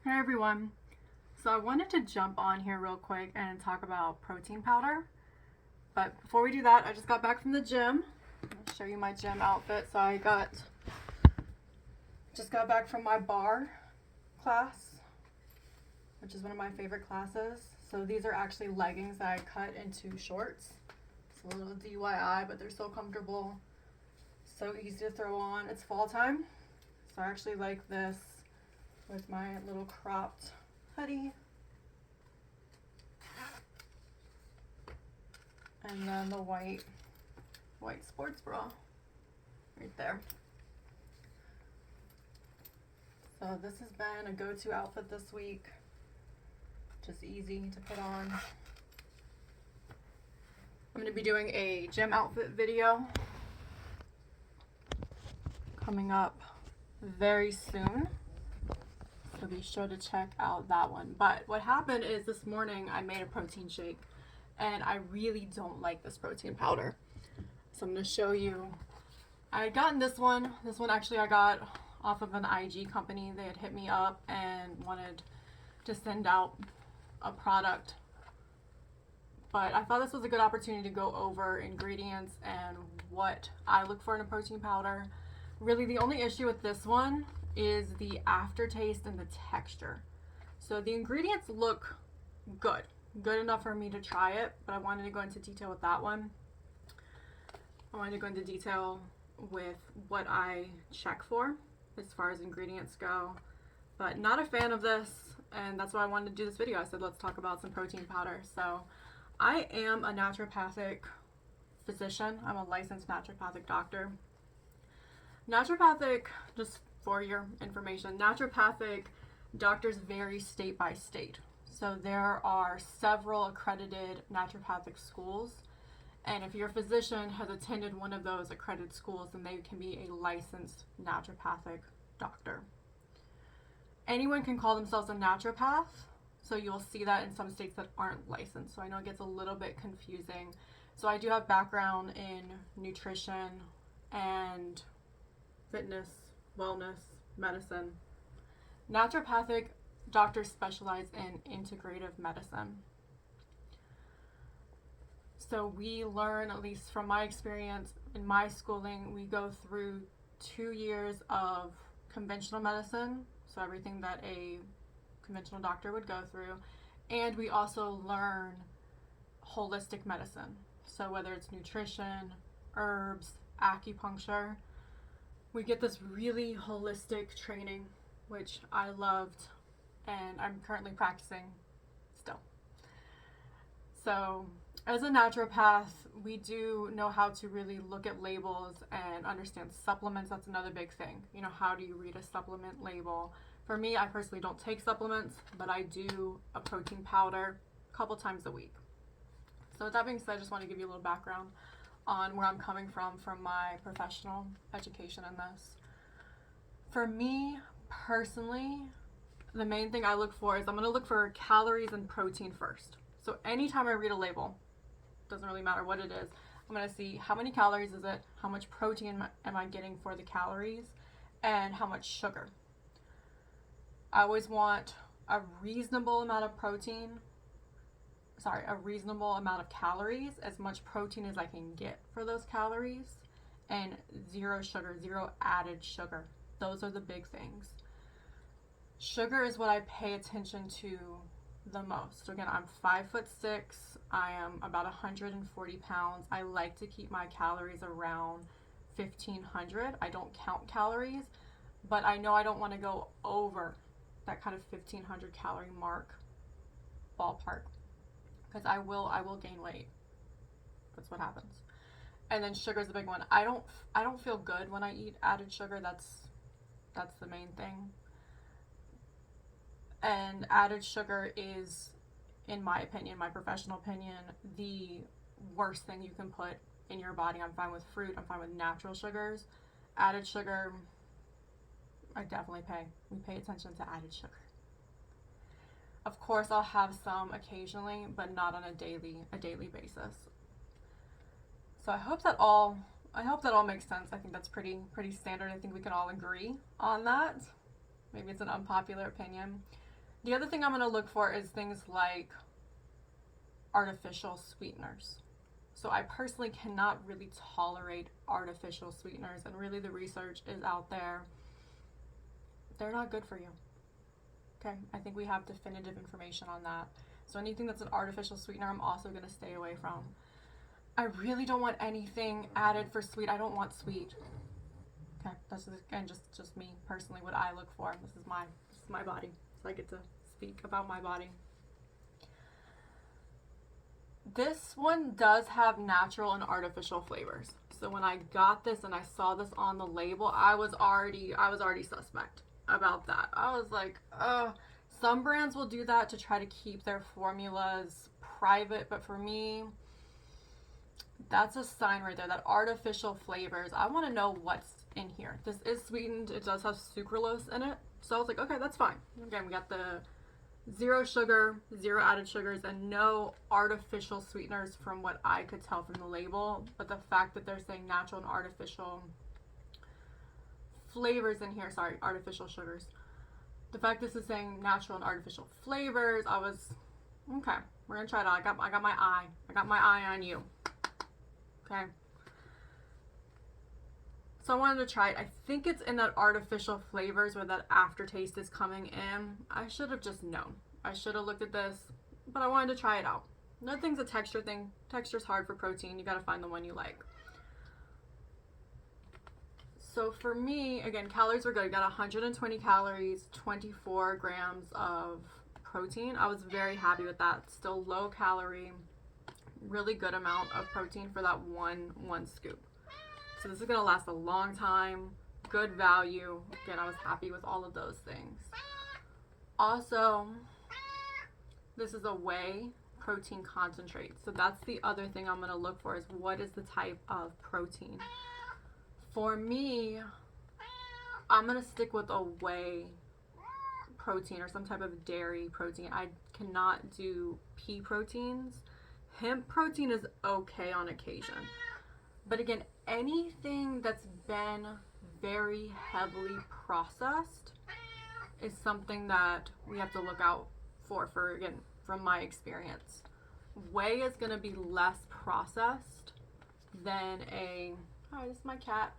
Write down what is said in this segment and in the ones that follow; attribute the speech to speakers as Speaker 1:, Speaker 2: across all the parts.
Speaker 1: Hey everyone. So I wanted to jump on here real quick and talk about protein powder. But before we do that, I just got back from the gym. I'll show you my gym outfit. So I just got back from my bar class, which is one of my favorite classes. So these are actually leggings that I cut into shorts. It's a little DIY, but they're so comfortable, so easy to throw on. It's fall time, so I actually like this with my little cropped hoodie. And then the white sports bra right there. So this has been a go-to outfit this week. Just easy to put on. I'm going to be doing a gym outfit video coming up very soon. So be sure to check out that one. But what happened is this morning I made a protein shake and I really don't like this protein powder. So I'm going to show you. I had gotten this one. This one actually I got off of an IG company. They had hit me up and wanted to send out a product. But I thought this was a good opportunity to go over ingredients and what I look for in a protein powder. Really the only issue with this one is the aftertaste and the texture. So the ingredients look good enough for me to try it, but I wanted to go into detail with that one. I wanted to go into detail with what I check for as far as ingredients go, but not a fan of this, and that's why I wanted to do this video. I said let's talk about some protein powder. So I am a naturopathic physician. I'm a licensed naturopathic doctor. Naturopathic, just for your information, naturopathic doctors vary state by state. So there are several accredited naturopathic schools, and if your physician has attended one of those accredited schools, then they can be a licensed naturopathic doctor. Anyone can call themselves a naturopath, so you'll see that in some states that aren't licensed. So I know it gets a little bit confusing. So I do have background in nutrition and fitness, wellness, medicine. Naturopathic doctors specialize in integrative medicine. So we learn, at least from my experience in my schooling, we go through 2 years of conventional medicine, so everything that a conventional doctor would go through, and we also learn holistic medicine. So whether it's nutrition, herbs, acupuncture, we get this really holistic training, which I loved, and I'm currently practicing still. So as a naturopath, we do know how to really look at labels and understand supplements. That's another big thing. You know, how do you read a supplement label? For me, I personally don't take supplements, but I do a protein powder a couple times a week. So with that being said, I just want to give you a little background on where I'm coming from my professional education in this. For me personally, the main thing I look for is I'm going to look for calories and protein first. So anytime I read a label, doesn't really matter what it is, I'm going to see how many calories is it, how much protein am I getting for the calories, and how much sugar. I always want a reasonable amount of calories, as much protein as I can get for those calories, and zero sugar, zero added sugar. Those are the big things. Sugar is what I pay attention to the most. So again, I'm 5'6". I am about 140 pounds. I like to keep my calories around 1,500. I don't count calories, but I know I don't want to go over that kind of 1,500 calorie mark ballpark, because I will gain weight. That's what happens. And then sugar is a big one. I don't feel good when I eat added sugar. That's the main thing. And added sugar is, in my opinion, my professional opinion, the worst thing you can put in your body. I'm fine with fruit. I'm fine with natural sugars. Added sugar, we pay attention to added sugar. Of course, I'll have some occasionally, but not on a daily basis. So I hope that all makes sense. I think that's pretty standard. I think we can all agree on that. Maybe it's an unpopular opinion. The other thing I'm going to look for is things like artificial sweeteners. So I personally cannot really tolerate artificial sweeteners, and really the research is out there. They're not good for you. Okay, I think we have definitive information on that. So anything that's an artificial sweetener, I'm also going to stay away from. I really don't want anything added for sweet. I don't want sweet. Okay, that's again just me personally, what I look for. This is my body, so I get to speak about my body. This one does have natural and artificial flavors. So when I got this and I saw this on the label, I was already suspect about that. I was like, some brands will do that to try to keep their formulas private, but for me, that's a sign right there, that artificial flavors. I want to know what's in here. This is sweetened. It does have sucralose in it. So I was like, okay, that's fine. Again, we got the 0 sugar, 0 added sugars, and no artificial sweeteners from what I could tell from the label. But the fact that they're saying natural and artificial flavors in here, sorry, artificial sugars. The fact this is saying natural and artificial flavors, I was, okay, we're gonna try it out. I got my eye on you. Okay. So I wanted to try it. I think it's in that artificial flavors where that aftertaste is coming in. I should have just known. I should have looked at this, but I wanted to try it out. Another thing's a texture thing. Texture's hard for protein. You gotta find the one you like. So for me, again, calories were good. I got 120 calories, 24 grams of protein. I was very happy with that. Still low calorie, really good amount of protein for that one scoop. So this is going to last a long time, good value. Again, I was happy with all of those things. Also, this is a whey protein concentrate. So that's the other thing I'm going to look for, is what is the type of protein. For me, I'm going to stick with a whey protein or some type of dairy protein. I cannot do pea proteins. Hemp protein is okay on occasion. But again, anything that's been very heavily processed is something that we have to look out for, again, from my experience. Whey is going to be less processed than hi, this is my cat.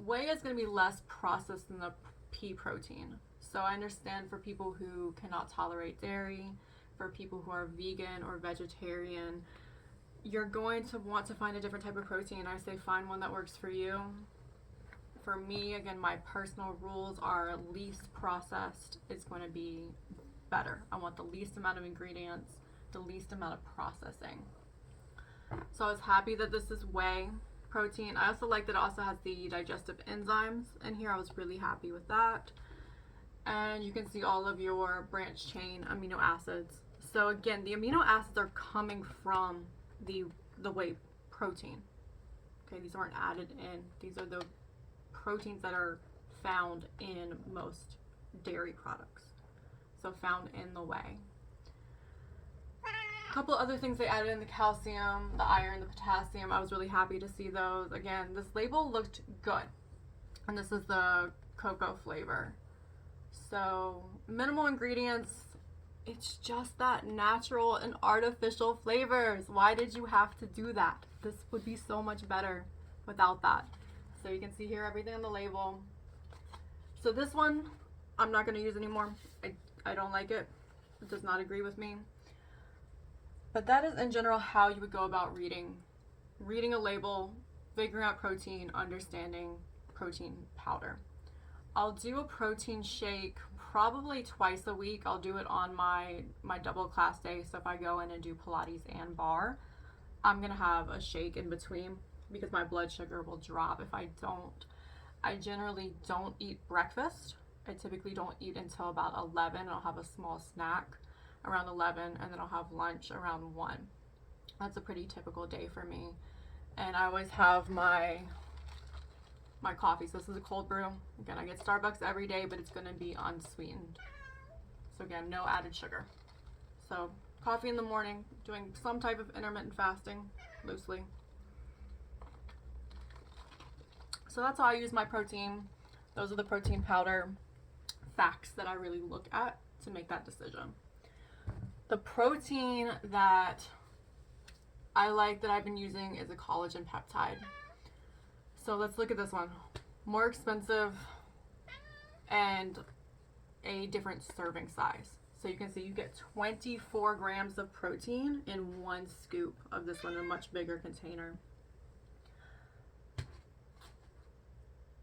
Speaker 1: Whey is going to be less processed than the pea protein. So I understand for people who cannot tolerate dairy, for people who are vegan or vegetarian, you're going to want to find a different type of protein. I say find one that works for you. For me, again, my personal rules are least processed is going to be better. I want the least amount of ingredients, the least amount of processing. So I was happy that this is whey protein. I also like that it also has the digestive enzymes in here. I was really happy with that. And you can see all of your branch chain amino acids. So again, the amino acids are coming from the whey protein. Okay, these aren't added in. These are the proteins that are found in most dairy products. So found in the whey. A couple other things they added in: the calcium, the iron, the potassium. I was really happy to see those. Again, this label looked good. And this is the cocoa flavor. So minimal ingredients. It's just that natural and artificial flavors. Why did you have to do that? This would be so much better without that. So you can see here everything on the label. So this one, I'm not going to use anymore. I don't like it. It does not agree with me. But that is in general how you would go about reading a label, figuring out protein, understanding protein powder. I'll do a protein shake probably twice a week. I'll do it on my double class day. So if I go in and do Pilates and bar, I'm going to have a shake in between because my blood sugar will drop if I don't. I generally don't eat breakfast. I typically don't eat until about 11. I'll have a small snack around 11 and then I'll have lunch around 1. That's a pretty typical day for me. And I always have my coffee. So this is a cold brew. Again, I get Starbucks every day, but it's going to be unsweetened. So again, no added sugar. So coffee in the morning, doing some type of intermittent fasting, loosely. So that's how I use my protein. Those are the protein powder facts that I really look at to make that decision. The protein that I like that I've been using is a collagen peptide. So let's look at this one. More expensive and a different serving size. So you can see you get 24 grams of protein in one scoop of this one, a much bigger container.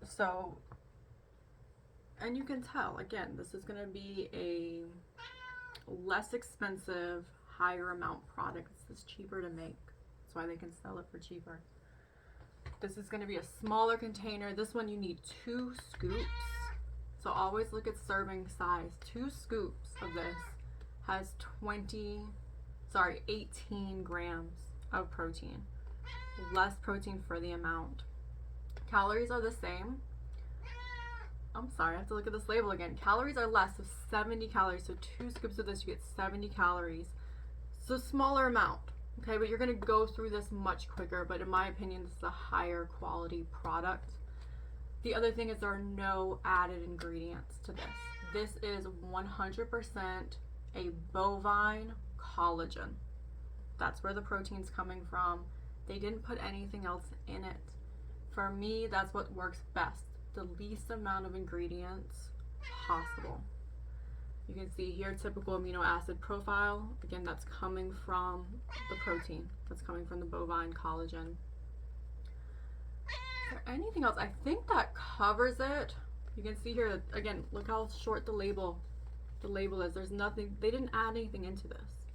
Speaker 1: So, and you can tell, again, this is going to be a less expensive, higher amount product. This is cheaper to make. That's why they can sell it for cheaper. This is going to be a smaller container. This one you need 2 scoops. So always look at serving size. 2 scoops of this has 18 grams of protein. Less protein for the amount. Calories are the same. I'm sorry, I have to look at this label again. Calories are less, so 70 calories. So 2 scoops of this, you get 70 calories. So smaller amount, okay? But you're gonna go through this much quicker. But in my opinion, this is a higher quality product. The other thing is there are no added ingredients to this. This is 100% a bovine collagen. That's where the protein's coming from. They didn't put anything else in it. For me, that's what works best. The least amount of ingredients possible. You can see here typical amino acid profile. Again, that's coming from the protein. That's coming from the bovine collagen. Is there anything else? I think that covers it. You can see here, again, look how short the label is. There's nothing, they didn't add anything into this.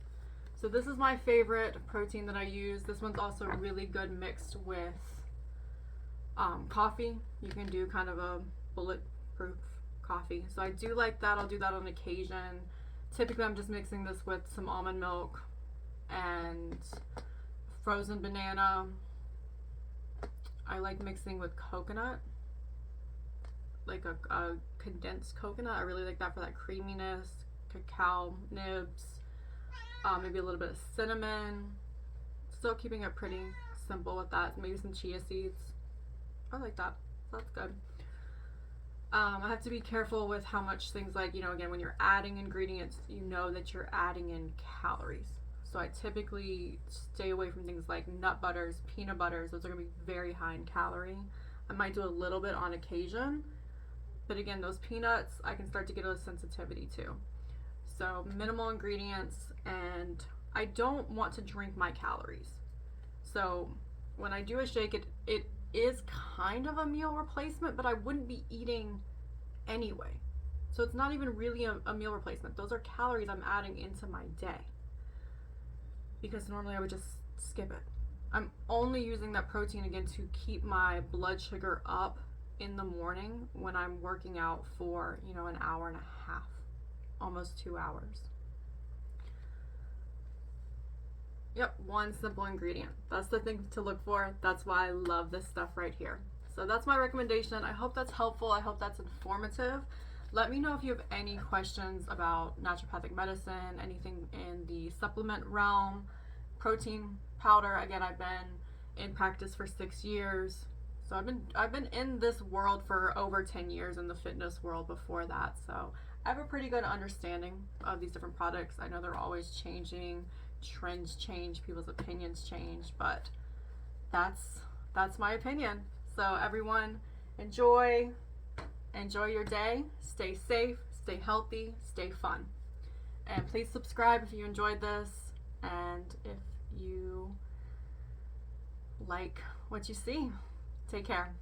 Speaker 1: So this is my favorite protein that I use. This one's also really good mixed with coffee. You can do kind of a bulletproof coffee. So I do like that. I'll do that on occasion. Typically I'm just mixing this with some almond milk and frozen banana. I like mixing with coconut, like a condensed coconut. I really like that for that creaminess. Cacao nibs, maybe a little bit of cinnamon. Still keeping it pretty simple with that. Maybe some chia seeds. I like that. That's good. I have to be careful with how much things like, you know, again, when you're adding ingredients, you know that you're adding in calories. So I typically stay away from things like nut butters, peanut butters. Those are going to be very high in calorie. I might do a little bit on occasion. But again, those peanuts, I can start to get a sensitivity to. So minimal ingredients, and I don't want to drink my calories. So when I do a shake, it is kind of a meal replacement, but I wouldn't be eating anyway. So it's not even really a meal replacement. Those are calories I'm adding into my day. Because normally I would just skip it. I'm only using that protein again to keep my blood sugar up in the morning when I'm working out for, you know, an hour and a half, almost 2 hours. Yep, one simple ingredient. That's the thing to look for. That's why I love this stuff right here. So that's my recommendation. I hope that's helpful. I hope that's informative. Let me know if you have any questions about naturopathic medicine, anything in the supplement realm, protein powder. Again, I've been in practice for 6 years. So I've been in this world for over 10 years, in the fitness world before that. So I have a pretty good understanding of these different products. I know they're always changing, trends change, people's opinions change, but that's my opinion. So everyone, enjoy your day, stay safe, stay healthy, stay fun. And please subscribe if you enjoyed this and if you like what you see. Take care.